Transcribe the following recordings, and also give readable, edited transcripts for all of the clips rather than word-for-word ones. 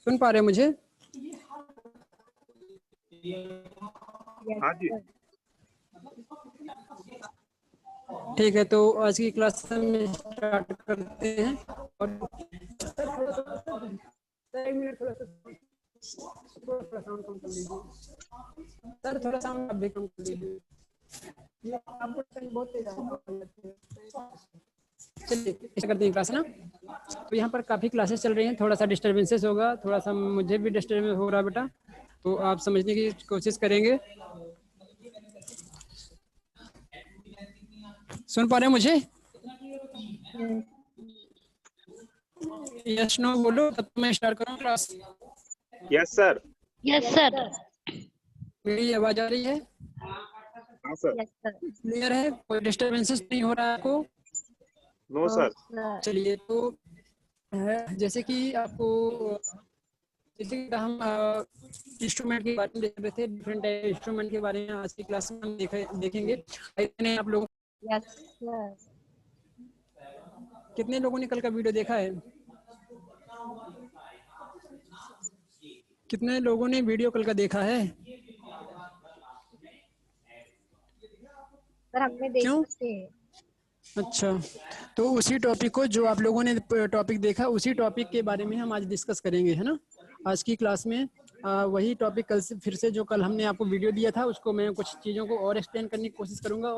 सुन पा रहे हैं मुझे? हाँ जी। ठीक है, तो आज की क्लास हम स्टार्ट करते हैं। और सर थोड़ा साउंड आप भी कम कर लीजिए। चलिए इसे करते हैं क्लास, है ना। तो यहाँ पर काफ़ी क्लासेस चल रही हैं, थोड़ा सा डिस्टर्बेंसेस होगा, थोड़ा सा मुझे भी डिस्टर्बेंस हो रहा है बेटा, तो आप समझने की कोशिश करेंगे। सुन पा रहे हैं मुझे? यस नो बोलो, तब मैं स्टार्ट करूँ class. Yes sir. Yes sir. मेरी आवाज आ रही है? हाँ सर। क्लियर है? कोई डिस्टर्बेंसेस नहीं हो रहा है आपको? No sir. चलिए, तो जैसे कि आपको जैसे कि हम इंस्ट्रूमेंट के बारे में देख रहे थे, डिफरेंट इंस्ट्रूमेंट के बारे में आज की क्लास में हम देखेंगे। इतने आप लोगों, कितने लोगों ने कल का वीडियो देखा है? कितने लोगों ने वीडियो कल का देखा है? सर हमने देखा। क्यों? अच्छा, तो उसी टॉपिक को, जो आप लोगों ने टॉपिक देखा, उसी टॉपिक के बारे में हम आज डिस्कस करेंगे, है ना। आज की क्लास में वही टॉपिक कल से फिर से, जो कल हमने आपको वीडियो दिया था, उसको मैं कुछ चीज़ों को और एक्सप्लेन करने की कोशिश करूंगा,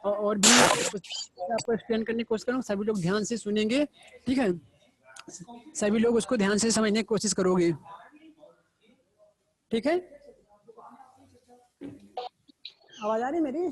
और भी आपको एक्सप्लेन करने की कोशिश करूँगा। सभी लोग ध्यान से सुनेंगे, ठीक है। सभी लोग उसको ध्यान से समझने की कोशिश करोगे, ठीक है। आवाज आ रही मेरी?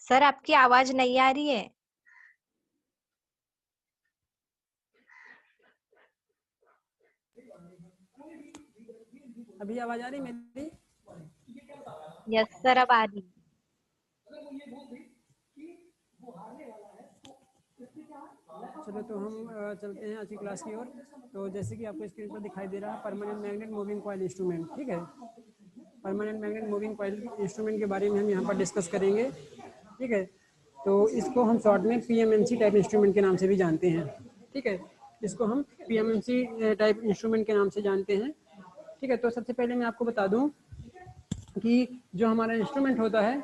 सर आपकी आवाज नहीं आ रही है। अभी आवाज आ रही मेरी? यस सर, अब आ रही। चलो, तो हम चलते हैं आज की क्लास की ओर। तो जैसे कि आपको स्क्रीन पर दिखाई दे रहा है, permanent magnet moving coil instrument, ठीक है। Permanent magnet moving coil instrument के बारे में हम यहाँ पर डिस्कस करेंगे, ठीक है। तो इसको हम शॉर्ट में पीएमएमसी टाइप इंस्ट्रूमेंट के नाम से भी जानते हैं, ठीक है। इसको हम पीएमएमसी टाइप इंस्ट्रूमेंट के नाम से जानते हैं, ठीक है। तो सबसे पहले मैं आपको बता दूं कि जो हमारा इंस्ट्रूमेंट होता है,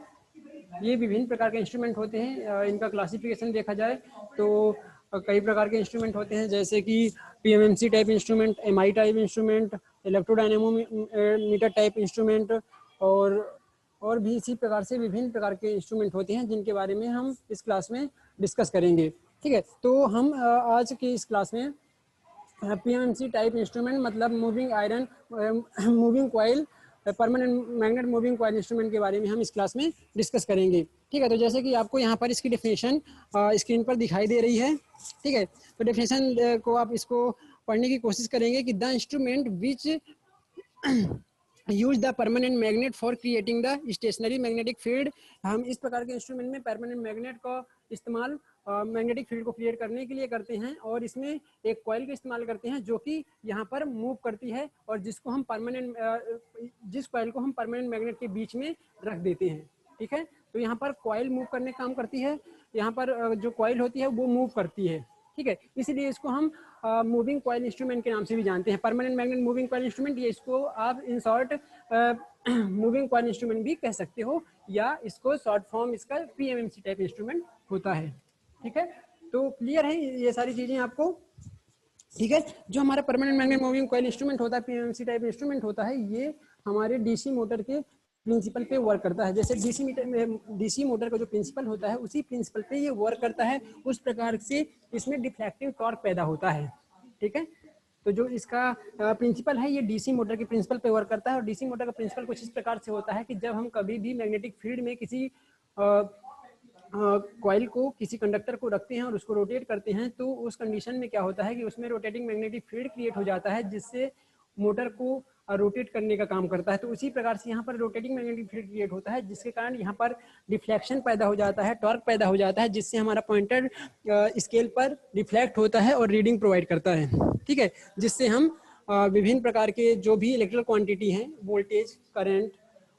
ये विभिन्न प्रकार के इंस्ट्रूमेंट होते हैं। इनका क्लासिफिकेशन देखा जाए तो कई प्रकार के इंस्ट्रूमेंट होते हैं, जैसे कि PMMC type instrument, MI type instrument, electrodynamometer type instrument, और भी इसी प्रकार से विभिन्न प्रकार के इंस्ट्रूमेंट होते हैं, जिनके बारे में हम इस क्लास में डिस्कस करेंगे। ठीक है, तो हम आज की इस क्लास में पीएमएमसी टाइप इंस्ट्रूमेंट मतलब moving iron moving coil permanent magnet moving coil instrument के बारे में हम इस क्लास में डिस्कस करेंगे। ठीक है, तो जैसे कि आपको यहाँ पर इसकी डेफिनेशन स्क्रीन पर दिखाई दे रही है। ठीक है, तो डेफिनेशन को आप इसको पढ़ने की कोशिश करेंगे कि the instrument which use the permanent magnet for creating the stationary magnetic field. हम इस प्रकार के इंस्ट्रूमेंट में परमानेंट मैग्नेट का इस्तेमाल मैग्नेटिक फील्ड को क्रिएट करने के लिए करते हैं और इसमें एक कॉइल का इस्तेमाल करते हैं जो कि यहाँ पर मूव करती है और जिसको हम जिस कॉइल को हम परमानेंट मैग्नेट के बीच में रख देते हैं। ठीक है, तो यहाँ पर कॉइल मूव करने का काम करती है, यहाँ पर जो कॉइल होती है वो मूव करती है। ठीक है, इसीलिए इसको हम मूविंग कॉइल इंस्ट्रूमेंट के नाम से भी जानते हैं, permanent magnet moving coil instrument. ये इसको आप in short moving coil instrument भी कह सकते हो या इसको शॉर्ट फॉर्म इसका पीएमएमसी टाइप इंस्ट्रूमेंट होता है। ठीक है, तो क्लियर है ये सारी चीजें आपको। ठीक है, जो हमारा permanent magnet moving coil instrument होता है, पीएमएमसी टाइप इंस्ट्रूमेंट होता है, ये हमारे डीसी मोटर के प्रिंसिपल पे वर्क करता है। जैसे डीसी मोटर का जो प्रिंसिपल होता है उसी प्रिंसिपल पे ये वर्क करता है, उस प्रकार से इसमें डिफ्लेक्टिव टॉर्क पैदा होता है। ठीक है, तो जो इसका प्रिंसिपल है ये डीसी मोटर के प्रिंसिपल पे वर्क करता है और डीसी मोटर का प्रिंसिपल कुछ इस प्रकार से होता है कि जब हम कभी भी मैग्नेटिक फील्ड में किसी कॉइल को किसी कंडक्टर को रखते हैं और उसको रोटेट करते हैं तो उस कंडीशन में क्या होता है कि उसमें रोटेटिंग मैग्नेटिक फील्ड क्रिएट हो जाता है जिससे मोटर को रोटेट करने का काम करता है। तो उसी प्रकार से यहाँ पर रोटेटिंग मैग्नेटिक फील्ड क्रिएट होता है जिसके कारण यहाँ पर डिफ्लेक्शन पैदा हो जाता है, टॉर्क पैदा हो जाता है, जिससे हमारा पॉइंटर स्केल पर रिफ्लेक्ट होता है और रीडिंग प्रोवाइड करता है। ठीक है, जिससे हम विभिन्न प्रकार के जो भी इलेक्ट्रिकल क्वांटिटी हैं, वोल्टेज, करंट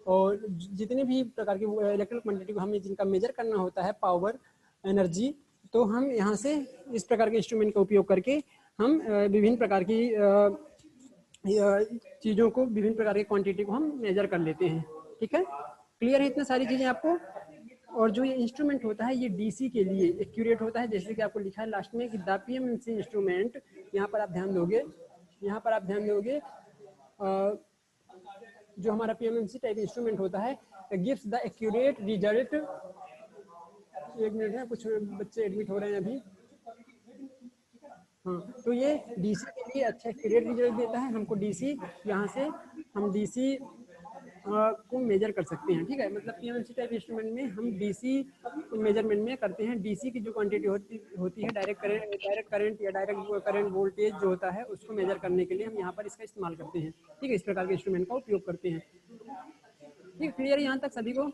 और जितने भी प्रकार की इलेक्ट्रिकल क्वांटिटी को हमें जिनका मेजर करना होता है, पावर, एनर्जी, तो हम यहाँ से इस प्रकार के इंस्ट्रूमेंट का उपयोग करके हम विभिन्न प्रकार की चीज़ों को, विभिन्न प्रकार की क्वांटिटी को हम मेजर कर लेते हैं। ठीक है, क्लियर है इतनी सारी चीज़ें आपको। और जो ये इंस्ट्रूमेंट होता है ये डीसी के लिए एक्यूरेट होता है, जैसे कि आपको लिखा है लास्ट में कि द पीएमएमसी इंस्ट्रूमेंट, यहाँ पर आप ध्यान दोगे, यहाँ पर आप ध्यान दोगे जो हमारा पीएमएमसी टाइप इंस्ट्रूमेंट होता है गिव्स द एक्यूरेट रिजल्ट। एक मिनट है, कुछ बच्चे एडमिट हो रहे हैं अभी। हाँ, तो ये डीसी के लिए अच्छा एक्यूरेट रिजल्ट देता है हमको। डीसी यहाँ से हम डीसी को मेजर कर सकते हैं। ठीक है, मतलब पीएमएमसी टाइप इंस्ट्रूमेंट में हम डीसी मेजरमेंट में करते हैं। डीसी की जो क्वांटिटी होती है डायरेक्ट करंट या डायरेक्ट करंट वोल्टेज जो होता है उसको मेजर करने के लिए हम यहाँ पर इसका इस्तेमाल करते हैं। ठीक है, इस प्रकार के इंस्ट्रूमेंट का उपयोग करते हैं। ठीक, क्लियर है यहाँ तक सभी को?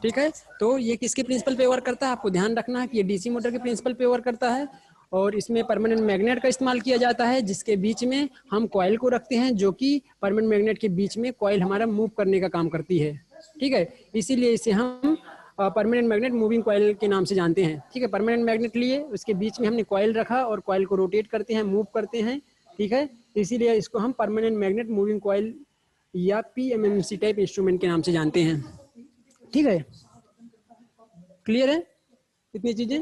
ठीक है, तो ये किसके प्रिंसिपल पे वर्क करता है, आपको ध्यान रखना है कि ये डीसी मोटर के प्रिंसिपल पे वर्क करता है और इसमें परमानेंट मैग्नेट का इस्तेमाल किया जाता है जिसके बीच में हम कॉइल को रखते हैं जो कि परमानेंट मैग्नेट के बीच में कॉइल हमारा मूव करने का काम करती है। ठीक है, इसीलिए इसे हम परमानेंट मैग्नेट मूविंग कॉइल के नाम से जानते हैं। ठीक है, परमानेंट मैग्नेट लिए उसके बीच में हमने कॉइल रखा और कॉइल को रोटेट करते हैं, मूव करते हैं। ठीक है, इसीलिए इसको हम परमानेंट मैग्नेट मूविंग कॉइल या पीएमएमसी टाइप इंस्ट्रूमेंट के नाम से जानते हैं। ठीक है, क्लियर है इतनी चीजें?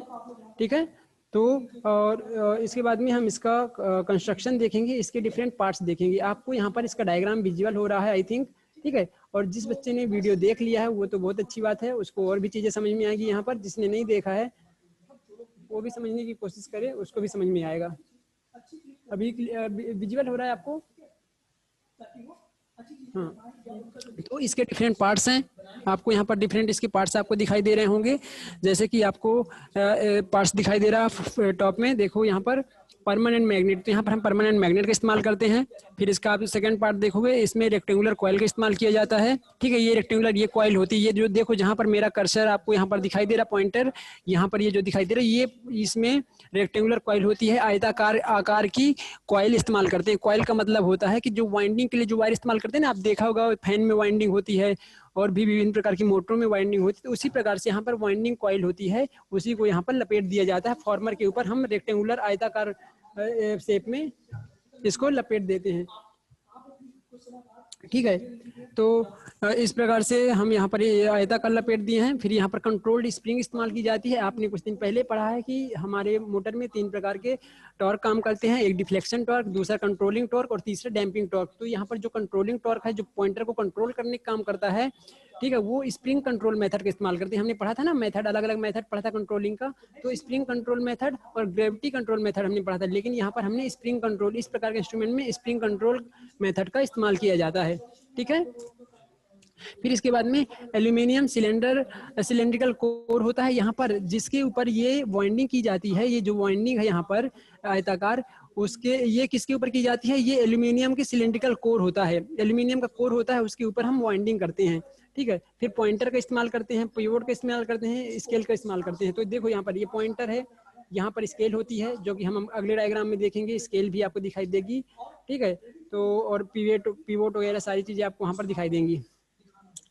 ठीक है, तो और इसके बाद में हम इसका कंस्ट्रक्शन देखेंगे, इसके डिफरेंट पार्ट्स देखेंगे। आपको यहाँ पर इसका डायग्राम विजुअल हो रहा है आई थिंक। ठीक है, और जिस बच्चे ने वीडियो देख लिया है वो तो बहुत अच्छी बात है, उसको और भी चीजें समझ में आएगी। यहाँ पर जिसने नहीं देखा है वो भी समझने की कोशिश करे, उसको भी समझ में आएगा। अभी विजुअल हो रहा है आपको? हाँ, तो इसके डिफरेंट पार्ट्स हैं, आपको यहाँ पर डिफरेंट इसके पार्ट्स आपको दिखाई दे रहे होंगे। जैसे कि आपको पार्ट्स दिखाई दे रहा है टॉप में, देखो यहाँ पर परमानेंट मैग्नेट, तो यहाँ पर हम परमानेंट मैग्नेट का इस्तेमाल करते हैं। फिर इसका आप सेकंड पार्ट देखोगे, इसमें रेक्टेंगुलर कॉइल का इस्तेमाल किया जाता है। ठीक है, ये रेक्टेंगुलर ये कॉइल होती है, ये जो देखो जहाँ पर मेरा कर्सर आपको यहाँ पर दिखाई दे रहा पॉइंटर, यहाँ पर ये जो दिखाई दे रहा है ये इसमें रेक्टेंगुलर कॉइल होती है। आयताकार आकार की कॉइल इस्तेमाल करते हैं। कॉइल का मतलब होता है कि जो वाइंडिंग के लिए जो वायर इस्तेमाल करते हैं ना, आप देखा होगा फैन में वाइंडिंग होती है और भी विभिन्न प्रकार की मोटरों में वाइंडिंग होती है, तो उसी प्रकार से यहाँ पर वाइंडिंग कॉइल होती है, उसी को यहाँ पर लपेट दिया जाता है। फॉर्मर के ऊपर हम रेक्टेंगुलर आयताकार शेप में इसको लपेट देते हैं। ठीक है, तो इस प्रकार से हम यहाँ पर आयताकार लपेट दिए हैं। फिर यहाँ पर कंट्रोल्ड स्प्रिंग इस्तेमाल की जाती है। आपने कुछ दिन पहले पढ़ा है कि हमारे मोटर में 3 प्रकार के टॉर्क काम करते हैं, एक डिफ्लेक्शन टॉर्क, दूसरा कंट्रोलिंग टॉर्क और तीसरा डैम्पिंग टॉर्क। तो यहाँ पर जो कंट्रोलिंग टॉर्क है, जो पॉइंटर को कंट्रोल करने का काम करता है, ठीक है, वो स्प्रिंग कंट्रोल मेथड का इस्तेमाल करते हैं। हमने पढ़ा था ना मेथड, अलग अलग मेथड पढ़ा था कंट्रोलिंग का, तो स्प्रिंग कंट्रोल मेथड और ग्रेविटी कंट्रोल मेथड हमने पढ़ा था, लेकिन यहाँ पर हमने स्प्रिंग कंट्रोल, इस प्रकार के इंस्ट्रूमेंट में स्प्रिंग कंट्रोल मेथड का इस्तेमाल किया जाता है। ठीक है, फिर इसके बाद में एल्यूमिनियम सिलेंड्रिकल कोर होता है यहाँ पर, जिसके ऊपर ये वाइंडिंग की जाती है। ये जो वाइंडिंग है यहाँ पर आयताकार, उसके ये किसके ऊपर की जाती है, ये एल्यूमिनियम के सिलेंड्रिकल कोर होता है, एल्यूमिनियम का कोर होता है, उसके ऊपर हम वाइंडिंग करते हैं। ठीक है, फिर पॉइंटर का इस्तेमाल करते हैं, पिवोट का इस्तेमाल करते हैं, स्केल का इस्तेमाल करते हैं। तो देखो यहाँ पर ये पॉइंटर है, यहाँ पर स्केल होती है, जो कि हम अगले डायग्राम में देखेंगे, स्केल भी आपको दिखाई देगी। ठीक है, तो और पिवोट वगैरह सारी चीजें आपको वहाँ पर दिखाई देंगी।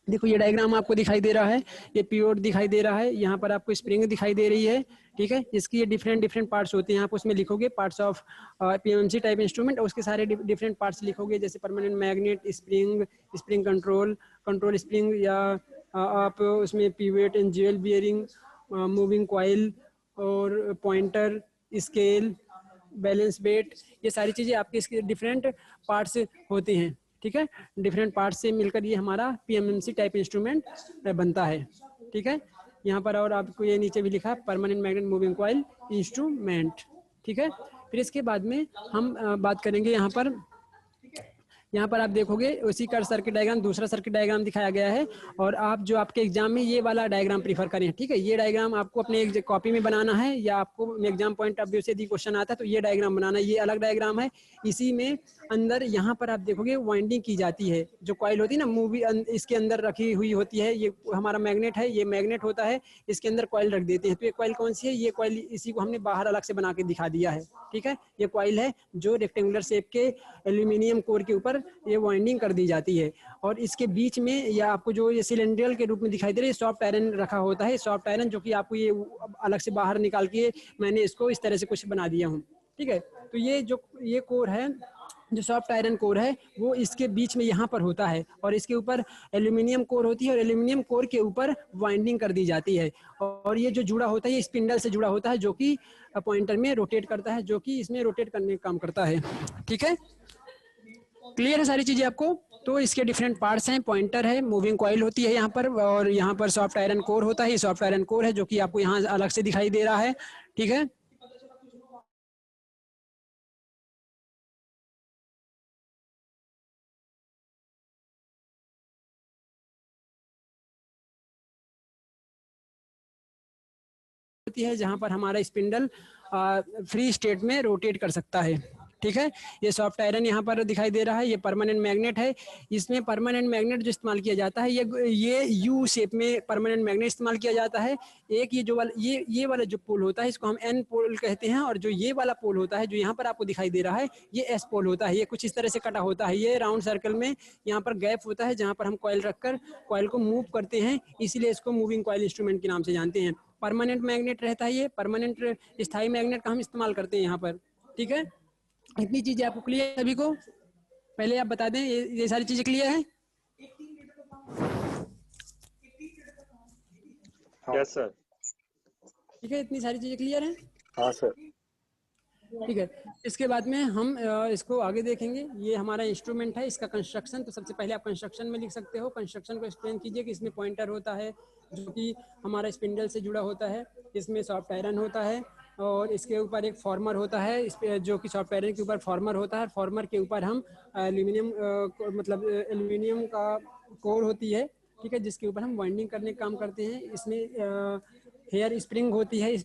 देखो ये डायग्राम आपको दिखाई दे रहा है, ये पिवोट दिखाई दे रहा है, यहाँ पर आपको स्प्रिंग दिखाई दे रही है। ठीक है, इसकी ये डिफरेंट पार्ट्स होते हैं, आप उसमें लिखोगे parts of PMC type instrument, उसके सारे डिफरेंट पार्ट्स लिखोगे, जैसे permanent magnet, spring control spring, या आप उसमें pivot and jewel bearing, moving coil और पॉइंटर, स्केल, बैलेंस बेट, ये सारी चीजें आपके इसके डिफरेंट पार्ट्स होते हैं। ठीक है, डिफरेंट पार्ट्स से मिलकर ये हमारा पीएमएमसी टाइप इंस्ट्रूमेंट बनता है। ठीक है, यहाँ पर और आपको ये नीचे भी लिखा है permanent magnet moving coil instrument. ठीक है, फिर इसके बाद में हम बात करेंगे यहाँ पर आप देखोगे उसी का सर्किट डायग्राम, दूसरा सर्किट डायग्राम दिखाया गया है, और आप जो आपके एग्जाम में ये वाला डायग्राम प्रीफर करें। ठीक है, ये डायग्राम आपको अपने कॉपी में बनाना है, या आपको एग्जाम पॉइंट ऑफ व्यू से यदि क्वेश्चन आता है तो ये डायग्राम बनाना है। ये अलग डायग्राम है, इसी में अंदर यहाँ पर आप देखोगे वाइंडिंग की जाती है, जो कॉइल होती है ना इसके अंदर रखी हुई होती है, ये हमारा मैग्नेट है, ये मैग्नेट होता है, इसके अंदर कॉइल रख देते हैं। तो ये कॉइल कौन सी है, ये कॉइल, इसी को हमने बाहर अलग से बना के दिखा दिया है। ठीक है, ये कॉइल है जो रेक्टेंगुलर शेप के एल्यूमिनियम कोर के ऊपर ये वाइंडिंग कर दी जाती है, और इसके बीच में या आपको जो ये सिलेंड्रिकल के रूप में दिखाई दे रही है, सॉफ्ट आयरन रखा होता है, सॉफ्ट आयरन, जो कि आपको ये अलग से बाहर निकाल के मैंने इसको इस तरह से कुछ बना दिया हूँ। ठीक है, तो ये कोर है, जो सॉफ्ट आयरन कोर है, वो इसके बीच में यहाँ पर होता है, और इसके ऊपर एल्यूमिनियम कोर होती है, और एल्यूमिनियम कोर के ऊपर वाइंडिंग कर दी जाती है, और ये जो जुड़ा होता है ये स्पिंडल से जुड़ा होता है, जो कि पॉइंटर में रोटेट करता है, जो कि इसमें रोटेट करने का काम करता है। ठीक है, क्लियर है सारी चीजें आपको? तो इसके डिफरेंट पार्ट्स हैं, पॉइंटर है, मूविंग कॉइल होती है यहाँ पर, और यहाँ पर सॉफ्ट आयरन कोर होता है, ये सॉफ्ट आयरन कोर है जो कि आपको यहाँ अलग से दिखाई दे रहा है। ठीक है, होती है जहाँ पर हमारा स्पिंडल फ्री स्टेट में रोटेट कर सकता है। ठीक है, ये सॉफ्ट आयरन यहाँ पर दिखाई दे रहा है, ये परमानेंट मैग्नेट है। इसमें परमानेंट मैग्नेट जो इस्तेमाल किया जाता है, ये यू शेप में परमानेंट मैग्नेट इस्तेमाल किया जाता है। एक ये जो वाला ये वाला जो पोल होता है, इसको हम एन पोल कहते हैं, और जो ये वाला पोल होता है जो यहाँ पर आपको दिखाई दे रहा है, ये एस पोल होता है। ये कुछ इस तरह से कटा होता है, ये राउंड सर्कल में यहाँ पर गैप होता है, जहाँ पर हम कॉइल रखकर कॉइल को मूव करते हैं, इसीलिए इसको मूविंग कॉइल इंस्ट्रूमेंट के नाम से जानते हैं। परमानेंट मैग्नेट रहता है, ये परमानेंट स्थायी मैग्नेट का हम इस्तेमाल करते हैं यहाँ पर। ठीक है, इतनी चीजें आपको क्लियर है सभी को? पहले आप बता दें, ये सारी चीजें क्लियर है? Yes sir. ठीक है, इतनी सारी चीजें क्लियर है? हाँ सर। ठीक है, इसके बाद में हम इसको आगे देखेंगे। ये हमारा इंस्ट्रूमेंट है, इसका कंस्ट्रक्शन, तो सबसे पहले आप कंस्ट्रक्शन में लिख सकते हो। कंस्ट्रक्शन को एक्सप्लेन कीजिए कि इसमें पॉइंटर होता है जो कि हमारा स्पिंडल से जुड़ा होता है, इसमें सॉफ्ट आयरन होता है, और इसके ऊपर एक फॉर्मर होता है, इस पे जो कि सॉफ्ट आयरन के ऊपर फॉर्मर होता है, फॉर्मर के ऊपर हम एल्यूमिनियम का कोर होती है। ठीक है, जिसके ऊपर हम वाइंडिंग करने का काम करते हैं। इसमें हेयर स्प्रिंग होती है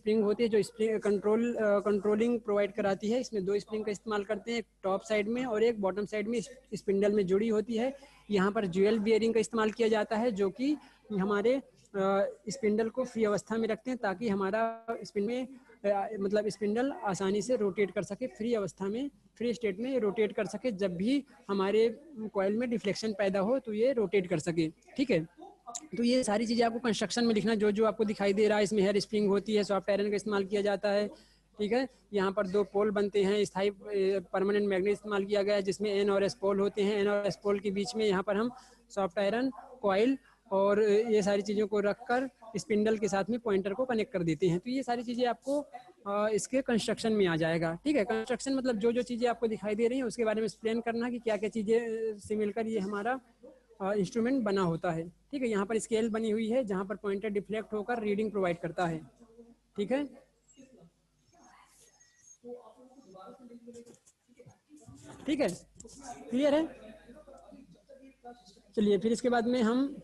जो स्प्रिंग कंट्रोलिंग प्रोवाइड कराती है। इसमें 2 स्प्रिंग का इस्तेमाल करते हैं, एक टॉप साइड में और एक बॉटम साइड में स्पिंडल में जुड़ी होती है। यहाँ पर ज्वेल बियरिंग का इस्तेमाल किया जाता है, जो कि हमारे स्पिंडल को फ्री अवस्था में रखते हैं, ताकि हमारा स्पिंडल आसानी से रोटेट कर सके, फ्री अवस्था में, फ्री स्टेट में रोटेट कर सके। जब भी हमारे कॉइल में डिफ्लेक्शन पैदा हो तो ये रोटेट कर सके। ठीक है, तो ये सारी चीज़ें आपको कंस्ट्रक्शन में लिखना, जो आपको दिखाई दे रहा है। इसमें हेयर स्प्रिंग होती है, सॉफ्ट आयरन का इस्तेमाल किया जाता है। ठीक है, यहाँ पर 2 पोल बनते हैं, स्थायी परमानेंट मैग्नेट इस्तेमाल किया गया है, जिसमें एन और एस पोल होते हैं। एन और एस पोल के बीच में यहाँ पर हम सॉफ्ट आयरन, कॉइल और ये सारी चीज़ों को रखकर स्पिंडल के साथ में पॉइंटर को कनेक्ट कर देते हैं। तो ये सारी चीज़ें आपको इसके कंस्ट्रक्शन में आ जाएगा। ठीक है, कंस्ट्रक्शन मतलब जो चीज़ें आपको दिखाई दे रही हैं उसके बारे में एक्सप्लेन करना कि क्या क्या चीज़ें से मिलकर ये हमारा इंस्ट्रूमेंट बना होता है। ठीक है, यहाँ पर स्केल बनी हुई है जहाँ पर पॉइंटर डिफ्लेक्ट होकर रीडिंग प्रोवाइड करता है। ठीक है, ठीक है, क्लियर है। चलिए फिर इसके बाद में हम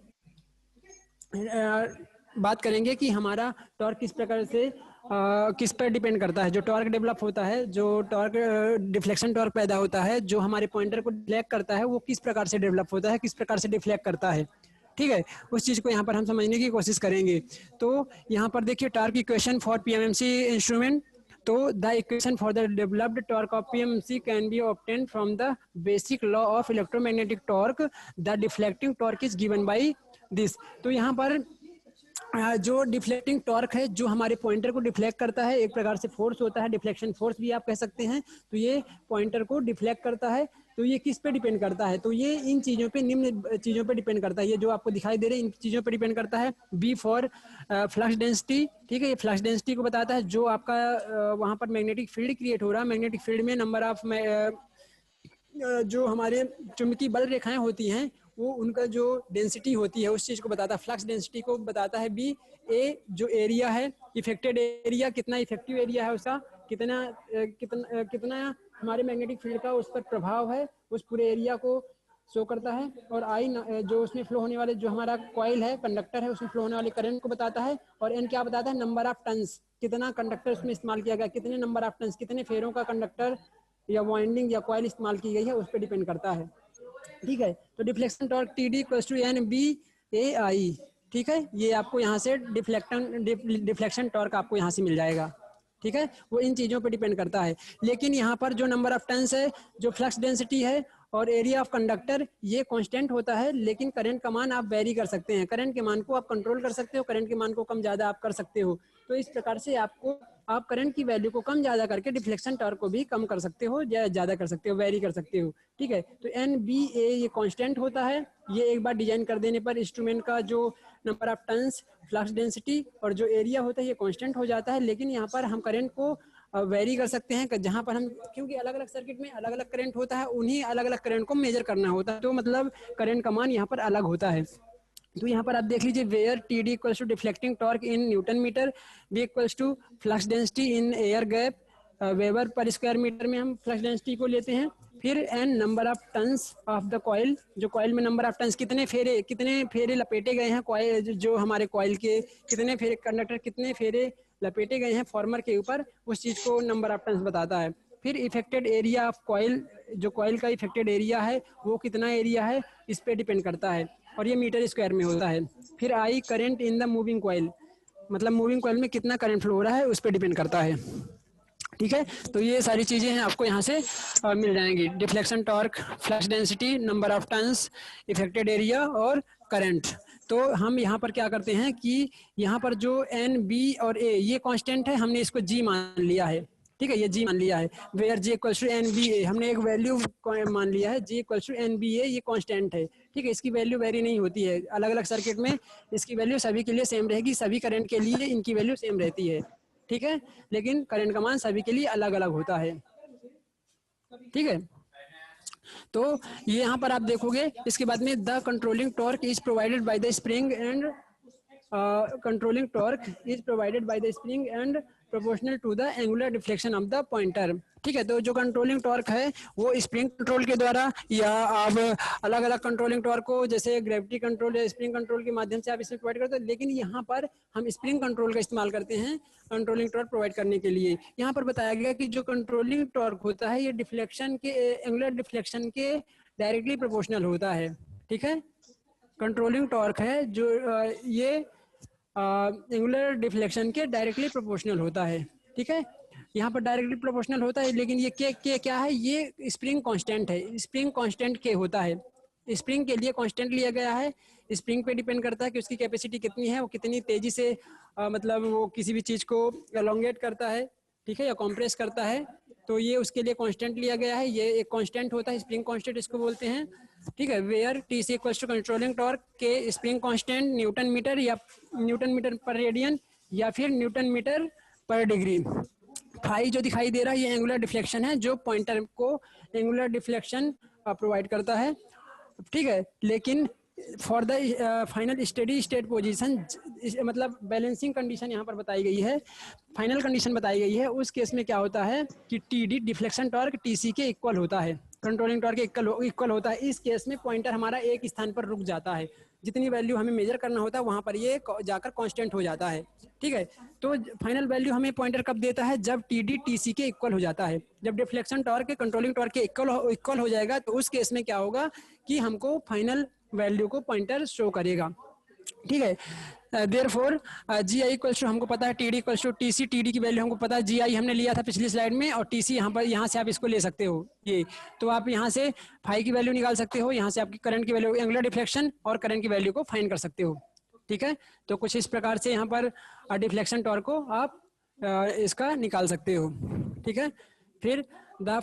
बात करेंगे कि हमारा टॉर्क किस प्रकार से किस पर डिपेंड करता है। जो टॉर्क डेवलप होता है, जो टॉर्क डिफ्लेक्शन टॉर्क पैदा होता है, जो हमारे पॉइंटर को डिफ्लेक्ट करता है, वो किस प्रकार से डेवलप होता है, किस प्रकार से डिफ्लेक्ट करता है। ठीक है, उस चीज़ को यहाँ पर हम समझने की कोशिश करेंगे। तो यहाँ पर देखिए torque equation for PMMC instrument. तो the equation for the developed torque of PMMC can be obtained from the basic law of electromagnetic torque. The deflecting torque is given by this. तो यहाँ पर जो डिफ्लेक्टिंग टॉर्क है, जो हमारे pointer को deflect करता है, एक प्रकार से फोर्स होता है, डिफ्लेक्शन फोर्स भी आप कह सकते हैं। तो ये पॉइंटर को डिफ्लेक्ट करता है। तो ये किस पे डिपेंड करता है? तो ये इन चीज़ों पे, निम्न चीज़ों पे डिपेंड करता है। ये जो आपको दिखाई दे रहे हैं इन चीज़ों पे डिपेंड करता है। B for flux density. ठीक है, ये फ्लक्स डेंसिटी को बताता है। जो आपका वहाँ पर मैग्नेटिक फील्ड क्रिएट हो रहा है, मैग्नेटिक फील्ड में नंबर ऑफ जो हमारे चुंबकीय बल रेखाएं होती हैं, वो उनका जो डेंसिटी होती है उस चीज़ को बताता है। फ्लक्स डेंसिटी को बताता है। बी ए जो एरिया है, इफेक्टेड एरिया, कितना इफेक्टिव एरिया है उसका, कितना हमारे मैग्नेटिक फील्ड का उस पर प्रभाव है, उस पूरे एरिया को शो करता है। और आई जो उसमें फ्लो होने वाले, जो हमारा कॉइल है, कंडक्टर है, उसमें फ्लो होने वाले करंट को बताता है। और एन क्या बताता है? नंबर ऑफ टन्स, कितना कंडक्टर उसमें इस्तेमाल किया गया, कितने नंबर ऑफ टन्स, कितने फेरों का कंडक्टर या वाइंडिंग या कॉइल इस्तेमाल की गई है, उस पर डिपेंड करता है। ठीक है, तो deflection torque T D equals to N B A I. ठीक है, ये आपको यहाँ से डिफ्लेक्शन टॉर्क आपको यहाँ से मिल जाएगा। ठीक है, वो इन चीज़ों पे डिपेंड करता है। लेकिन यहाँ पर जो नंबर ऑफ टन्स है, जो फ्लक्स डेंसिटी है और एरिया ऑफ कंडक्टर, ये कांस्टेंट होता है। लेकिन करंट का मान आप वेरी कर सकते हैं। करंट के मान को आप कंट्रोल कर सकते हो, करंट के मान को कम ज़्यादा आप कर सकते हो। तो इस प्रकार से आप करंट की वैल्यू को कम ज़्यादा करके डिफ्लेक्शन टॉर्क को भी कम कर सकते हो या ज़्यादा कर सकते हो, वेरी कर सकते हो। ठीक है, तो एन बी ए ये कांस्टेंट होता है। ये एक बार डिजाइन कर देने पर इंस्ट्रूमेंट का जो number of turns, flux density और जो एरिया होता है, ये कांस्टेंट हो जाता है। लेकिन यहाँ पर हम करंट को वेरी कर सकते हैं, जहाँ पर हम, क्योंकि अलग अलग सर्किट में अलग अलग करंट होता है, उन्हीं अलग अलग करंट को मेजर करना होता है। तो मतलब करंट का मान यहाँ पर अलग होता है। तो यहाँ पर आप देख लीजिए, where T D equals to deflecting torque in newton metre, B equals to flux density in air gap, weber पर स्क्वायर मीटर में हम फ्लक्स डेंसिटी को लेते हैं। फिर N number of turns of the coil, जो कॉइल में नंबर ऑफ टन्स, कितने फेरे लपेटे गए हैं कॉइल, जो हमारे कॉइल के कितने फेरे, कंडक्टर कितने फेरे लपेटे गए हैं फॉर्मर के ऊपर, उस चीज़ को नंबर ऑफ टन्स बताता है। फिर इफेक्टेड एरिया ऑफ कॉइल, जो कॉइल का इफेक्टेड एरिया है वो कितना एरिया है, इस पे डिपेंड करता है, और ये मीटर स्क्वायर में होता है। फिर I current in the moving coil, मतलब मूविंग कॉइल में कितना करंट फ्लो हो रहा है उस पर डिपेंड करता है। ठीक है, तो ये सारी चीज़ें हैं आपको यहाँ से मिल जाएंगी। Deflection torque, flux density, number of turns, affected area और करंट। तो हम यहाँ पर क्या करते हैं कि यहाँ पर जो एन बी और ए ये कांस्टेंट है, हमने इसको जी मान लिया है। ठीक है, ये जी मान लिया है। Where G equals to N B A, हमने एक वैल्यू मान लिया है, G equals to N B A, ये कांस्टेंट है। ठीक है, इसकी वैल्यू वेरी नहीं होती है। अलग अलग सर्किट में इसकी वैल्यू सभी के लिए सेम रहेगी, सभी करंट के लिए इनकी वैल्यू सेम रहती है। ठीक है, लेकिन करंट का मान सभी के लिए अलग अलग होता है। ठीक है, तो ये यहाँ पर आप देखोगे। इसके बाद में the controlling torque is provided by the spring and controlling torque is provided by the spring and proportional to the angular deflection of the pointer. ठीक है, तो जो कंट्रोलिंग टॉर्क है वो स्प्रिंग कंट्रोल के द्वारा, या आप अलग अलग कंट्रोलिंग टॉर्क को जैसे ग्रेविटी कंट्रोल या स्प्रिंग कंट्रोल के माध्यम से आप इसमें प्रोवाइड करते हो। लेकिन यहाँ पर हम स्प्रिंग कंट्रोल का इस्तेमाल करते हैं कंट्रोलिंग टॉर्क प्रोवाइड करने के लिए। यहाँ पर बताया गया कि जो कंट्रोलिंग टॉर्क होता है ये डिफ्लेक्शन के, एंगुलर डिफ्लेक्शन के डायरेक्टली प्रोपोर्शनल होता है। ठीक है, कंट्रोलिंग टॉर्क है जो ये एंगुलर डिफ्लेक्शन के डायरेक्टली प्रोपोर्शनल होता है। ठीक है, यहाँ पर डायरेक्टली प्रोपोर्शनल होता है। लेकिन ये के क्या है, ये स्प्रिंग कांस्टेंट है। स्प्रिंग कांस्टेंट के होता है, स्प्रिंग के लिए कांस्टेंट लिया गया है। स्प्रिंग पे डिपेंड करता है कि उसकी कैपेसिटी कितनी है, वो कितनी तेजी से मतलब वो किसी भी चीज़ को एलोंगेट करता है, ठीक है, या कॉम्प्रेस करता है। तो ये उसके लिए कांस्टेंट लिया गया है। ये एक कांस्टेंट होता है, स्प्रिंग कांस्टेंट इसको बोलते हैं। ठीक है, where T C equals to controlling torque K spring constant newton metre, या न्यूटन मीटर पर रेडियन, या फिर न्यूटन मीटर पर डिग्री। फाई जो दिखाई दे रहा है ये एंगुलर डिफ्लेक्शन है, जो पॉइंटर को एंगुलर डिफ्लेक्शन प्रोवाइड करता है। ठीक है, लेकिन for the final steady state position, मतलब बैलेंसिंग कंडीशन यहाँ पर बताई गई है, फाइनल कंडीशन बताई गई है। उस केस में क्या होता है कि टी डिफ्लेक्शन टॉर्क टी के इक्वल होता है, कंट्रोलिंग टॉर्क के इक्वल होता है। इस केस में पॉइंटर हमारा एक स्थान पर रुक जाता है, जितनी वैल्यू हमें मेजर करना होता है वहां पर ये जाकर कांस्टेंट हो जाता है। ठीक है, तो फाइनल वैल्यू हमें पॉइंटर कब देता है, जब टी के इक्वल हो जाता है। जब डिफ्लेक्शन टॉर्क के कंट्रोलिंग टॉर्क के इक्वल हो जाएगा तो उस केस में क्या होगा कि हमको फाइनल वैल्यू को पॉइंटर शो करेगा। ठीक है, therefore G I equals to, हमको पता है T D equals to T C, T D की वैल्यू हमको पता है, जी आई हमने लिया था पिछली स्लाइड में, और टी सी यहाँ से आप इसको ले सकते हो ये, तो आप यहाँ से फाई की वैल्यू निकाल सकते हो, यहाँ से आपकी करंट की वैल्यू, एंगुलर डिफ्लेक्शन और करंट की वैल्यू को फाइंड कर सकते हो। ठीक है, तो कुछ इस प्रकार से यहाँ पर डिफ्लेक्शन टॉर्क को आप इसका निकाल सकते हो। ठीक है, फिर द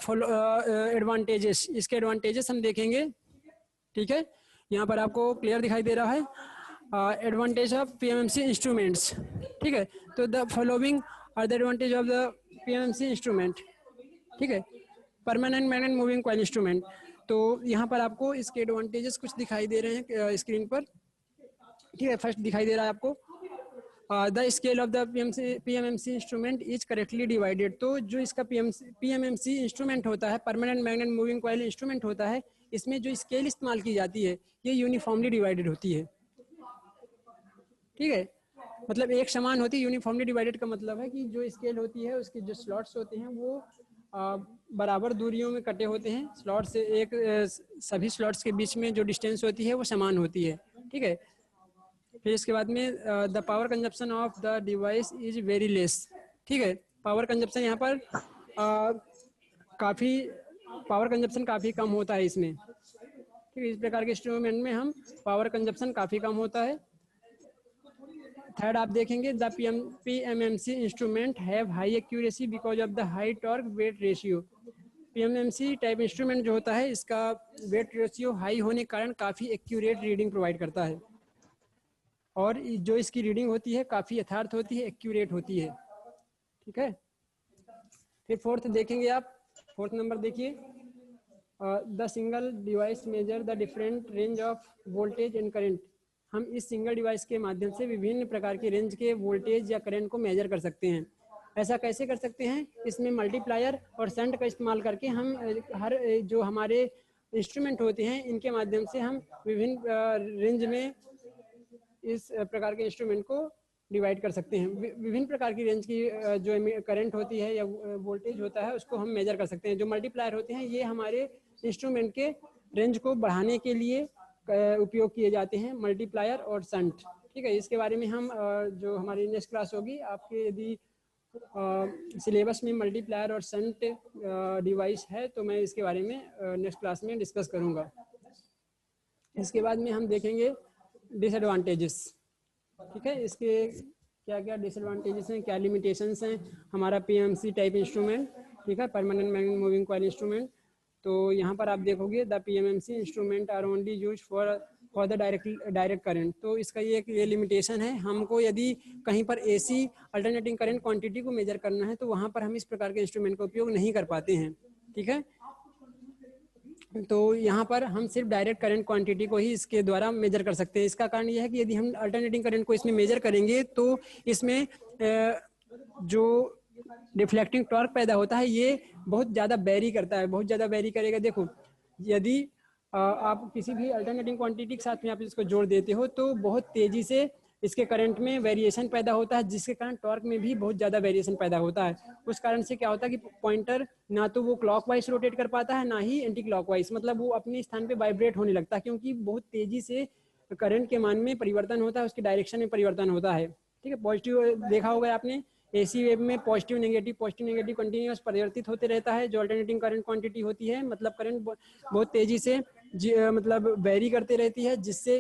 एडवांटेजेस, इसके एडवांटेजेस हम देखेंगे। ठीक है, यहाँ पर आपको क्लियर दिखाई दे रहा है एडवांटेज ऑफ पीएमएमसी इंस्ट्रूमेंट्स। ठीक है, तो the following are the advantage of the PMMC instrument. ठीक है, permanent magnet moving coil instrument. तो यहाँ पर आपको इसके एडवांटेजेस कुछ दिखाई दे रहे हैं स्क्रीन पर। ठीक है, फर्स्ट दिखाई दे रहा है आपको the scale of the PMMC instrument is correctly divided. तो जो इसका पीएमएमसी इंस्ट्रूमेंट होता है, permanent magnet moving coil instrument होता है, इसमें जो स्केल इस्तेमाल की जाती है ये यूनिफॉर्मली डिवाइडेड होती है। ठीक है, मतलब एक समान होती है। यूनिफॉर्मली डिवाइडेड का मतलब है कि जो स्केल होती है उसके जो स्लॉट्स होते हैं वो बराबर दूरियों में कटे होते हैं। स्लॉट से एक सभी स्लॉट्स के बीच में जो डिस्टेंस होती है वो समान होती है। ठीक है, फिर इसके बाद में the power consumption of the device is very less. ठीक है, पावर कंजप्शन यहाँ पर काफ़ी पावर कंजप्शन काफ़ी कम होता है इसमें। ठीक है, इस प्रकार के इंस्ट्रूमेंट में हम पावर कंजप्शन काफ़ी कम होता है। थर्ड आप देखेंगे the PMMC instrument have high accuracy because of the high torque weight ratio. PMMC type instrument जो होता है इसका वेट रेशियो हाई होने के कारण काफ़ी एक्यूरेट रीडिंग प्रोवाइड करता है, और जो इसकी रीडिंग होती है काफ़ी यथार्थ होती है, एक्यूरेट होती है। ठीक है, फिर फोर्थ देखेंगे आप, फोर्थ नंबर देखिए the single device measure the different range of voltage and current. हम इस सिंगल डिवाइस के माध्यम से विभिन्न प्रकार के रेंज के वोल्टेज या करंट को मेजर कर सकते हैं। ऐसा कैसे कर सकते हैं, इसमें मल्टीप्लायर और शंट का इस्तेमाल करके हम हर जो हमारे इंस्ट्रूमेंट होते हैं इनके माध्यम से हम विभिन्न रेंज में इस प्रकार के इंस्ट्रूमेंट को डिवाइड कर सकते हैं। विभिन्न प्रकार की रेंज की जो करंट होती है या वोल्टेज होता है उसको हम मेजर कर सकते हैं। जो मल्टीप्लायर होते हैं ये हमारे इंस्ट्रूमेंट के रेंज को बढ़ाने के लिए उपयोग किए जाते हैं, मल्टीप्लायर और शंट। ठीक है, इसके बारे में हम जो हमारी नेक्स्ट क्लास होगी, आपके यदि सिलेबस में मल्टीप्लायर और शंट डिवाइस है तो मैं इसके बारे में नेक्स्ट क्लास में डिस्कस करूँगा। इसके बाद में हम देखेंगे डिसएडवांटेजेस। ठीक है, इसके क्या क्या डिसएडवांटेजेस हैं, क्या लिमिटेशंस हैं हमारा पीएमएमसी टाइप इंस्ट्रूमेंट। ठीक है, permanent magnet moving coil instrument. तो यहाँ पर आप देखोगे the PMMC instrument are only use for the direct current. तो इसका ये लिमिटेशन है, हमको यदि कहीं पर एसी अल्टरनेटिंग करंट क्वांटिटी को मेजर करना है तो वहाँ पर हम इस प्रकार के इंस्ट्रूमेंट का उपयोग नहीं कर पाते हैं। ठीक है, तो यहाँ पर हम सिर्फ डायरेक्ट करंट क्वांटिटी को ही इसके द्वारा मेजर कर सकते हैं। इसका कारण यह है कि यदि हम अल्टरनेटिंग करंट को इसमें मेजर करेंगे तो इसमें जो डिफ्लेक्टिंग टॉर्क पैदा होता है ये बहुत ज़्यादा वेरी करता है, बहुत ज़्यादा वेरी करेगा। देखो, यदि आप किसी भी अल्टरनेटिंग क्वांटिटी के साथ में आप इसको जोड़ देते हो तो बहुत तेज़ी से इसके करंट में वेरिएशन पैदा होता है, जिसके कारण टॉर्क में भी बहुत ज़्यादा वेरिएशन पैदा होता है। उस कारण से क्या होता है कि पॉइंटर ना तो वो क्लॉकवाइज रोटेट कर पाता है ना ही एंटी क्लॉकवाइज, मतलब वो अपने स्थान पे वाइब्रेट होने लगता है, क्योंकि बहुत तेज़ी से करंट के मान में परिवर्तन होता है, उसकी डायरेक्शन में परिवर्तन होता है। ठीक है, पॉजिटिव देखा होगा आपने, एसी वेव में पॉजिटिव नेगेटिव कंटिन्यूस परिवर्तित होते रहता है। जो अल्टरनेटिंग करंट क्वांटिटी होती है, मतलब करंट बहुत तेजी से मतलब वेरी करते रहती है, जिससे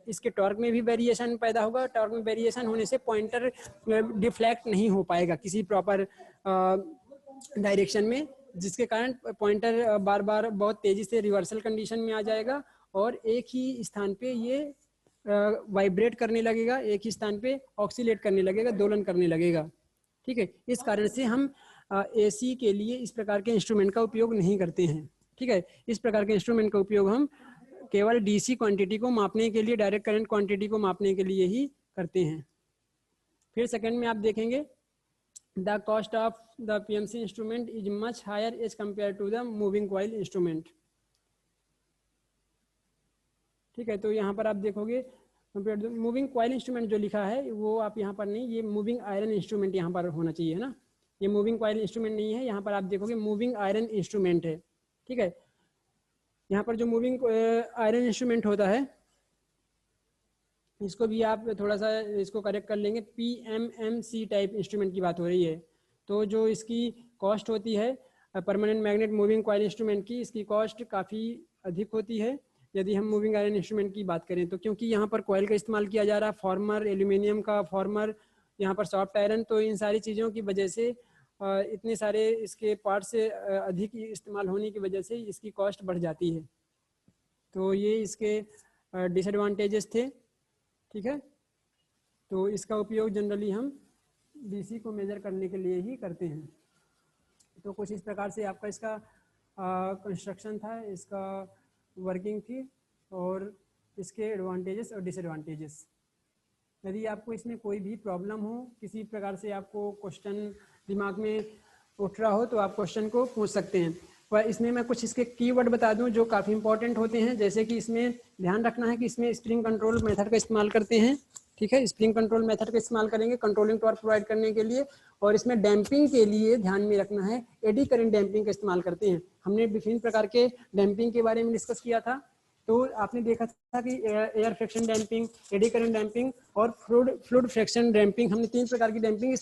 इसके टॉर्क में भी वेरिएशन पैदा होगा। टॉर्क में वेरिएशन होने से पॉइंटर डिफ्लेक्ट नहीं हो पाएगा किसी प्रॉपर डायरेक्शन में, जिसके कारण पॉइंटर बार बार बहुत तेजी से रिवर्सल कंडीशन में आ जाएगा और एक ही स्थान पे ये वाइब्रेट करने लगेगा, एक ही स्थान पे ऑक्सीलेट करने लगेगा, दोलन करने लगेगा। ठीक है, इस कारण से हम एसी के लिए इस प्रकार के इंस्ट्रूमेंट का उपयोग नहीं करते हैं। ठीक है, इस प्रकार के इंस्ट्रूमेंट का उपयोग हम केवल डीसी क्वांटिटी को मापने के लिए, डायरेक्ट करंट क्वांटिटी को मापने के लिए ही करते हैं। फिर सेकंड में आप देखेंगे the cost of the PMC instrument is much higher as compare to the moving coil instrument. ठीक है, तो यहाँ पर आप देखोगे compare to moving coil instrument जो लिखा है वो आप यहाँ पर नहीं, ये मूविंग आयरन इंस्ट्रूमेंट यहाँ पर होना चाहिए, है ना। ये मूविंग कॉइल इंस्ट्रूमेंट नहीं है, यहाँ पर आप देखोगे मूविंग आयरन इंस्ट्रूमेंट है। ठीक है, यहाँ पर जो मूविंग आयरन इंस्ट्रूमेंट होता है इसको भी आप थोड़ा सा इसको करेक्ट कर लेंगे, PMMC टाइप इंस्ट्रूमेंट की बात हो रही है। तो जो इसकी कॉस्ट होती है permanent magnet moving coil instrument की, इसकी कॉस्ट काफ़ी अधिक होती है यदि हम मूविंग आयरन इंस्ट्रूमेंट की बात करें तो, क्योंकि यहाँ पर कॉइल का इस्तेमाल किया जा रहा है, फॉर्मर एल्यूमिनियम का फॉर्मर, यहाँ पर सॉफ्ट आयरन, तो इन सारी चीज़ों की वजह से इतने सारे इसके पार्ट्स से अधिक इस्तेमाल होने की वजह से इसकी कॉस्ट बढ़ जाती है। तो ये इसके डिसएडवांटेजेस थे। ठीक है, तो इसका उपयोग जनरली हम डीसी को मेजर करने के लिए ही करते हैं। तो कुछ इस प्रकार से आपका इसका कंस्ट्रक्शन था, इसका वर्किंग थी और इसके एडवांटेजेस और डिसएडवांटेजेस। यदि आपको इसमें कोई भी प्रॉब्लम हो, किसी प्रकार से आपको क्वेश्चन दिमाग में उठ रहा हो तो आप क्वेश्चन को पूछ सकते हैं। पर इसमें मैं कुछ इसके कीवर्ड बता दूं जो काफ़ी इंपॉर्टेंट होते हैं, जैसे कि इसमें ध्यान रखना है कि इसमें स्प्रिंग कंट्रोल मेथड का इस्तेमाल करते हैं। ठीक है, स्प्रिंग कंट्रोल मेथड का इस्तेमाल करेंगे कंट्रोलिंग टॉर्क प्रोवाइड करने के लिए, और इसमें डैम्पिंग के लिए ध्यान में रखना है एडी करंट डैम्पिंग का इस्तेमाल करते हैं। हमने विभिन्न प्रकार के डैम्पिंग के बारे में डिस्कस किया था, तो आपने देखा था कि air friction damping, eddy current damping और फ्लूइड फ्रिक्शन डैम्पिंग, हमने 3 प्रकार की डैम्पिंग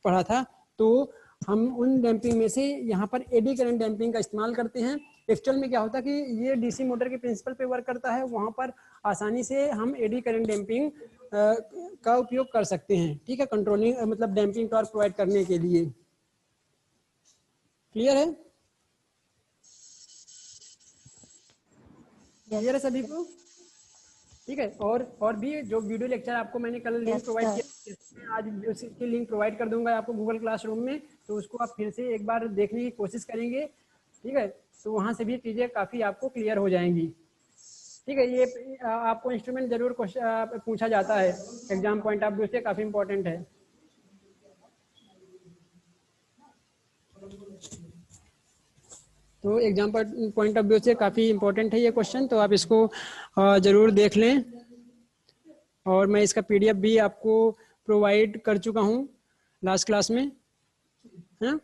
पढ़ा था। तो हम उन डैम्पिंग में से यहाँ पर एडी करंट डैम्पिंग का इस्तेमाल करते हैं। एक्चुअल में क्या होता है कि ये डीसी मोटर के प्रिंसिपल पे वर्क करता है, वहाँ पर आसानी से हम एडी करंट डैम्पिंग का उपयोग कर सकते हैं। ठीक है, कंट्रोलिंग मतलब डैम्पिंग टॉर्क प्रोवाइड करने के लिए। क्लियर है? क्लियर है सभी को? ठीक है, और भी जो वीडियो लेक्चर आपको मैंने कल लिंक प्रोवाइड किया, आज उसकी लिंक प्रोवाइड कर दूंगा आपको गूगल क्लासरूम में, तो उसको आप फिर से एक बार देखने की कोशिश करेंगे। ठीक है, तो वहाँ से भी चीज़ें काफ़ी आपको क्लियर हो जाएंगी। ठीक है, ये आपको इंस्ट्रूमेंट जरूर पूछा जाता है एग्जाम पॉइंट ऑफ व्यू से, काफ़ी इंपॉर्टेंट है। तो एग्जाम पॉइंट ऑफ व्यू से काफ़ी इंपॉर्टेंट है ये क्वेश्चन, तो आप इसको ज़रूर देख लें। और मैं इसका PDF भी आपको प्रोवाइड कर चुका हूँ लास्ट क्लास में, है ना।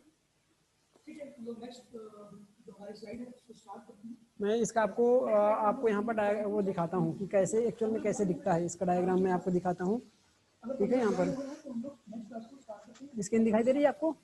मैं इसका आपको यहाँ पर वो दिखाता हूँ कि कैसे एक्चुअल में कैसे दिखता है, इसका डायग्राम मैं आपको दिखाता हूँ। ठीक है, यहाँ पर स्क्रीन दिखाई दे रही है आपको?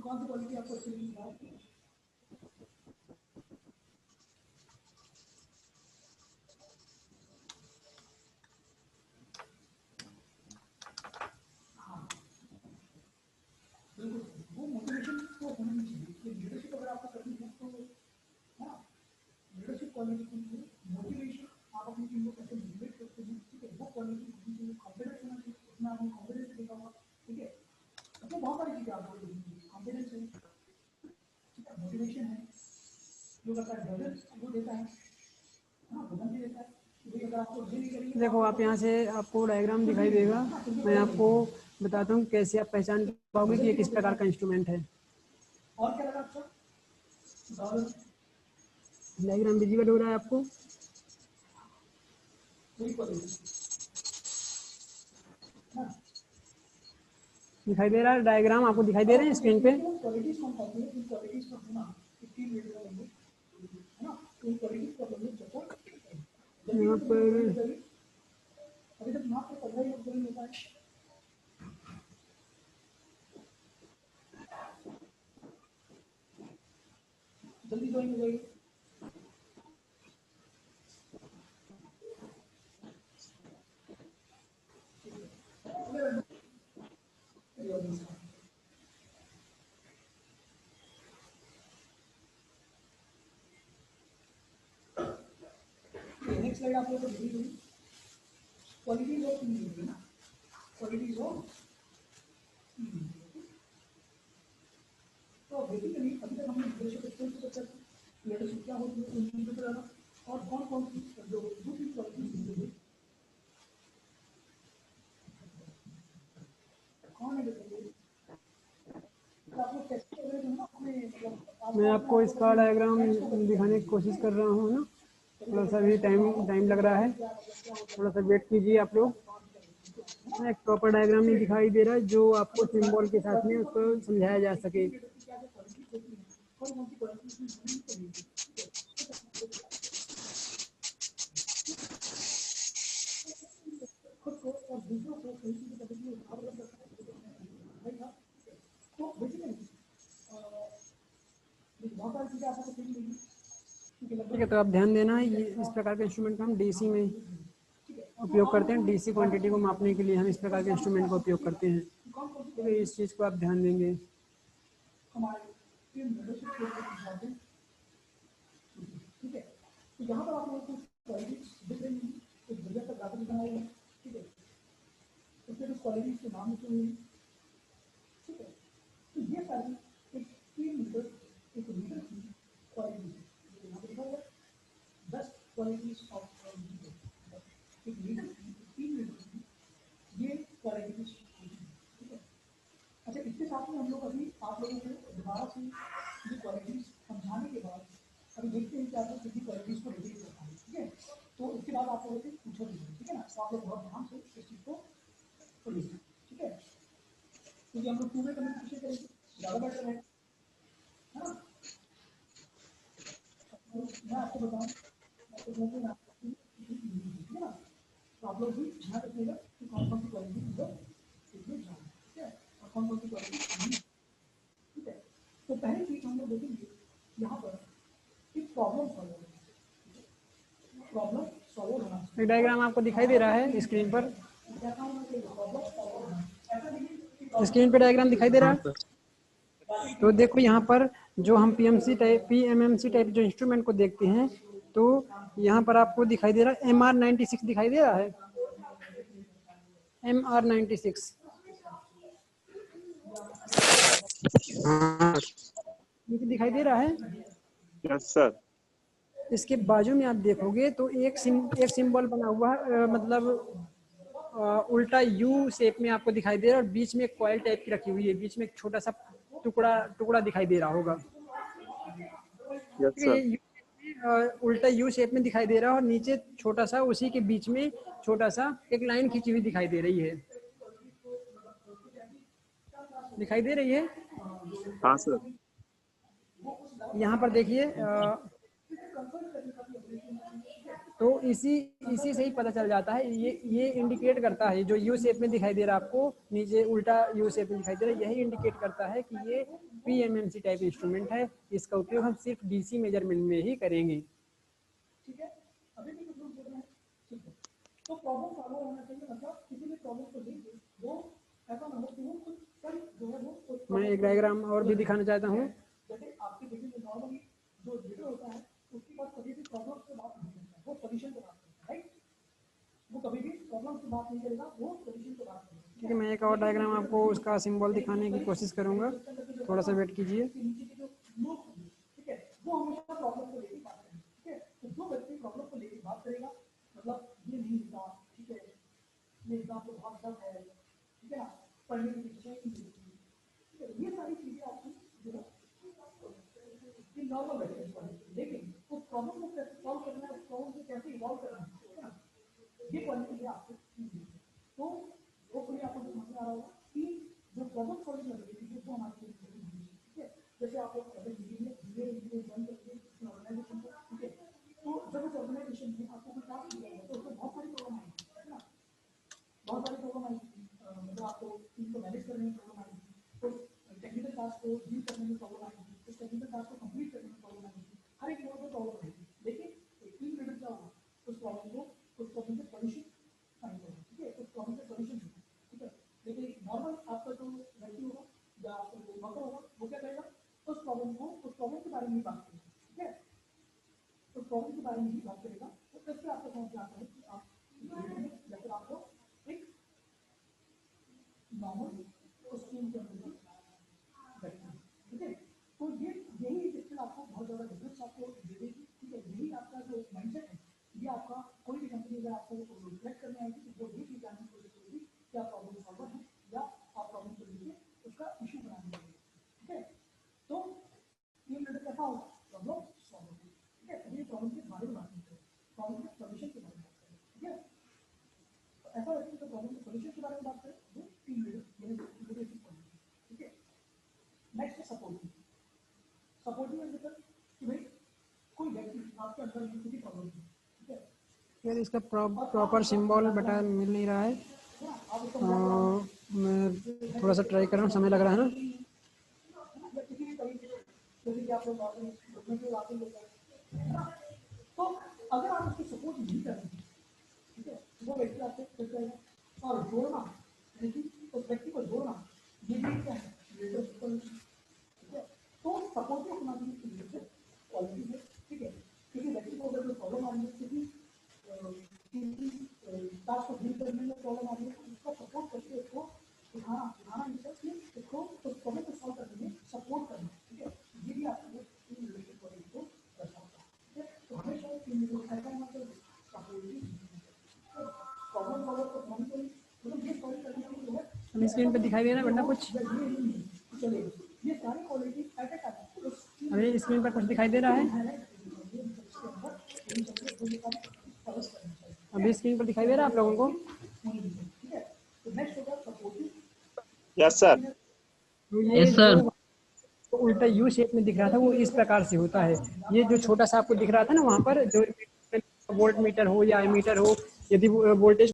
कौन सी क्वालिटी आपको अच्छी लगी? वो मोटिवेशन तो होनी चाहिए, लीडरशिप अगर आपको करनी है तो लीडरशिप क्वालिटी के लिए मोटिवेशन, आप अपनी टीम को कैसे मोटिवेट करते हैं, ठीक है, वो क्वालिटी होनी चाहिए। कॉन्फिडेंस होना चाहिए, उसमें आपने कॉन्फिडेंस देखा होगा। ठीक है, तो बहुत सारी चीजें आपको देखनी चाहिए, कॉन्फिडेंस है, ठीक है, मोटिवेशन है, जो करता है डर वो देता है, हाँ बदल भी देता है। देखो आप यहाँ से आपको डायग्राम दिखाई देगा, मैं आपको बताता हूँ कैसे आप पहचान पाओगे कि ये किस प्रकार का इंस्ट्रूमेंट है। और क्या लगा आपका डायग्राम विजिबल हो रहा है आपको? दिखाई दे रहा है डायग्राम आपको? दिखाई दे रहे हैं स्क्रीन पे? यहाँ पर जल्दी ज्वाइन हो जाइए। नेक्स्ट स्लाइड आप लोगों को देखी होगी, क्वालिटीज ऑफ टीम ना, क्वालिटीज ऑफ टीम। तो बेसिकली अभी तक हमने लीडरशिप स्किल्स पर चर्चा की, लीडरशिप क्या होती है, उनकी तरह और कौन कौन सी जो दूसरी क्वालिटीज होती है, कौन है बताइए। आप लोग कैसे कर रहे हो ना अपने, मतलब मैं आपको इसका डायग्राम दिखाने की कोशिश कर रहा हूँ ना, थोड़ा सा भी टाइम लग रहा है, थोड़ा सा वेट कीजिए आप लोग। एक प्रॉपर डायग्राम नहीं दिखाई दे रहा है जो आपको सिंबल के साथ में उसको समझाया जा सके। खुद को और दूसरों को सही चीज़ करने के लिए मतलब तो बेसिकली बहुत सारी चीज़ें आपको सीख मिलेगी। ठीक है, तो आप ध्यान देना, ये इस प्रकार के इंस्ट्रूमेंट का हम डीसी में उपयोग करते हैं। डीसी क्वांटिटी को मापने के लिए हम इस प्रकार के इंस्ट्रूमेंट का उपयोग करते हैं, तो इस चीज़ को आप ध्यान देंगे। हमारे टीम लीडरशिप के लिए इम्पोर्टेंट, ठीक है। तो यहाँ पर आप लोगों को क्वालिटीज दिख रही हैं, एक बढ़िया सा ग्राफिक बनाया है, ठीक है। उसके कुछ क्वालिटीज के नाम लिखे हुए हैं, ठीक है। तो ये सारी एक टीम लीडर, एक लीडर की क्वालिटीज है, यहाँ पर लिखा हुआ है 10 क्वालिटीज ऑफ लीडर, एक लीडर की, टीम लीडर की ये क्वालिटीज होती है, ठीक है। अच्छा, इसके साथ में हम लोग अभी आप लोगों को दोबारा से ये क्वालिटीज समझाने के बाद अभी देखते हैं कि आप लोग कितनी क्वालिटीज को रिलीज कर पाएंगे, ठीक है। तो इसके बाद आप लोगों से पूछा भी, ठीक है ना, तो आप लोग बहुत ध्यान से इस चीज़ को पढ़िए, ठीक है। क्योंकि हम लोग 2 में कम्युनिकेशन करेंगे, ज़्यादा बेटर है ना। मैं आपको बताऊँ, आप लोगों को ठीक है ना, तो आप लोग भी ध्यान रखिएगा कि कौन कौन सी क्वालिटी हम लोग इसमें ध्यान, ठीक है, और कौन कौन सी क्वालिटी नहीं, ठीक है। तो पहली चीज हम लोग देखेंगे यहाँ पर कि प्रॉब्लम सॉल्व होना चाहिए। एक डायग्राम आपको दिखाई दे रहा है स्क्रीन पर, क्या काम होना चाहिए, प्रॉब्लम सॉल्व होना चाहिए। ऐसा नहीं स्क्रीन पर डायग्राम दिखाई दे रहा है। तो देखो यहाँ पर जो हम पीएमएमसी टाइप जो इंस्ट्रूमेंट को देखते हैं, तो यहाँ पर आपको दिखाई दे रहा है MR96 दिखाई दे रहा है, MR96 ये दिखाई दे रहा है। Yes sir. इसके बाजू में आप देखोगे तो एक सिंबल बना हुआ है, मतलब उल्टा यू शेप में आपको दिखाई दे रहा है, और बीच में एक कॉइल टाइप की रखी हुई है, बीच में एक छोटा सा टुकड़ा दिखाई दे रहा होगा। यस ठीक है, सर। ये उल्टा यू शेप में दिखाई दे रहा है, और नीचे छोटा सा उसी के बीच में छोटा सा एक लाइन खींची हुई दिखाई दे रही है, दिखाई दे रही है। हाँ सर। यहाँ पर देखिए, तो इसी से ही पता चल जाता है, ये इंडिकेट करता है, जो यू शेप में दिखाई दे रहा है आपको, नीचे उल्टा यू शेप में दिखाई दे रहा है, यही इंडिकेट करता है कि ये पीएमएमसी टाइप इंस्ट्रूमेंट है। इसका उपयोग हम सिर्फ डीसी मेजरमेंट में ही करेंगे। ठीक है, अभी भी कुछ लोग बोल रहे हैं, ठीक है। तो प्रॉब्लम सॉल्व होना चाहिए, मतलब किसी भी प्रॉब्लम को लेके वो ऐसा ना हो कि वो कुछ कल जो है वो मैं एक डायग्राम और भी दिखाना चाहता हूँ। जैसे आपके देखेंगे नॉर्मली जो लीडर होता है उसके पास कभी भी प्रॉब्लम से बात नहीं करता, वो सोल्यूशन पे बात करता है, राइट। वो कभी भी प्रॉब्लम से बात नहीं करेगा, वो सोल्यूशन पे बात करेगा। ठीक है, मैं एक और डायग्राम आपको उसका सिंबल दिखाने की कोशिश करूंगा, थोड़ा सा वेट कीजिए। नीचे के जो लोग होंगे, ठीक है, वो हमेशा प्रॉब्लम को लेकर बात करेंगे, ठीक है। तो जो व्यक्ति प्रॉब्लम को लेकर बात करेगा, मतलब ये नहीं होता, ठीक है, ये एग्जाम तो बहुत टफ है, ठीक है ना, पढ़ने की पीछे ठीक है, ये सारी चीजें आपको जो है ये नॉर्मल बैठे, लेकिन उस प्रॉब्लम को कैसे सॉल्व करना है, उस प्रॉब्लम को कैसे इवॉल्व करना है, ठीक है ना, ये क्वालिटी है आपको। तो होपफुली आपको समझ में आ रहा होगा कि जो प्रॉब्लम सॉल्विंग एबिलिटी है वो हमारी, ठीक है। जैसे आप लोग पहले धीरे ज्वाइन करके ऑर्गेनाइजेशन को, ठीक है, तो जब उस ऑर्गेनाइजेशन में आपको कोई टास्क दिया जाए तो उसमें बहुत सारी प्रॉब्लम आएगी, है ना, बहुत सारी प्रॉब्लम आएगी, मतलब आपको टीम को मैनेज करने में प्रॉब्लम आएगी, तो टेक्निकल टास्क को डील करने में प्रॉब्लम आएगी, उस टेक्निकल टास्क को कंप्लीट करने में प्रॉब्लम आएगी, हर एक लेवल पर प्रॉब्लम आएगी। लेकिन एक टीम लीडर क्या होगा, उस प्रॉब्लम के सोल्यूशन फाइंड करेगा, ठीक है, उस प्रॉब्लम के सोल्यूशन, ठीक है। लेकिन नॉर्मल आपका जो व्यक्ति होगा या आपका जो वर्कर होगा वो क्या करेगा, उस प्रॉब्लम के बारे में ही बात करेगा, ठीक है, उस प्रॉब्लम के बारे में ही बात करेगा, तो इससे अगर आपको रिफ्लेक्ट करने आएगी तो वो भी जानने की कोशिश करेगी कि आप प्रॉब्लम सॉल्वर हैं या आप प्रॉब्लम को लेके उसका इशू बनाने लगे। ठीक है, तो टीम लीडर कैसा होगा? Problem solver. ठीक है, अभी प्रॉब्लम के बारे में बात करते हैं, प्रॉब्लम के सॉल्यूशन के बारे में बात करें। ठीक है, तो ऐसा व्यक्ति जो प्रॉब्लम के सॉल्यूशन के बारे में बात करें वो टीम लीडर लीडरशिप क्वालिटी। ठीक है, नेक्स्ट है सपोर्टिव। सपोर्टिव है मतलब कि भाई कोई व्यक्ति आपके अंदर में किसी प्रॉब्लम है, ठीक है, यार इसका प्रॉपर सिंबल बटा मिल नहीं रहा है, मैं थोड़ा सा ट्राई कर रहा हूँ, समय लग रहा है ना। या किसी भी तरीके से जैसे कि आप लोग नॉर्मली घुटने के आते हैं ना, तो अगर आप उसकी सपोर्ट नहीं करते, ठीक है, वो व्यक्ति आपसे कर जाएगा। और जोड़ना, लेकिन उस व्यक्ति को जोड़ना ये भी क्या है? Leadership quality. ठीक है, तो सपोर्टिव होना भी लीडरशिप क्वालिटी है। ठीक है, किसी व्यक्ति को अगर कोई प्रॉब्लम आ रही है, किसी टास्क को डील करने में प्रॉब्लम आ रही है, तो उसका सपोर्ट करके उसको दिखाना कि उसको उस प्रॉब्लम को सॉल्व करने में सपोर्ट करना। ठीक है, ये भी आपको टीम लीडरशिप क्वालिटी को दर्शाता है। ठीक है, तो हमेशा टीम लीडर ऐसा मतलब सपोर्टिव प्रॉब्लम सॉल्वर को होने के लिए मतलब ये सॉल्व करने के लिए है। अभी स्क्रीन पे दिखाई दे रहा है वरना कुछ? चलेगा, ये सारी क्वालिटी एट ए टाइम अभी स्क्रीन पर कुछ दिखाई दे रहा है? अभी स्क्रीन पर दिखाई दे रहा है आप लोगों को? Yes sir. तो ये जो उल्टा यू शेप में दिख रहा था वो इस प्रकार से होता है। ये जो छोटा सा आपको दिख रहा था ना वहाँ पर, जो वोल्ट मीटर हो या एमीटर हो, यदि वोल्टेज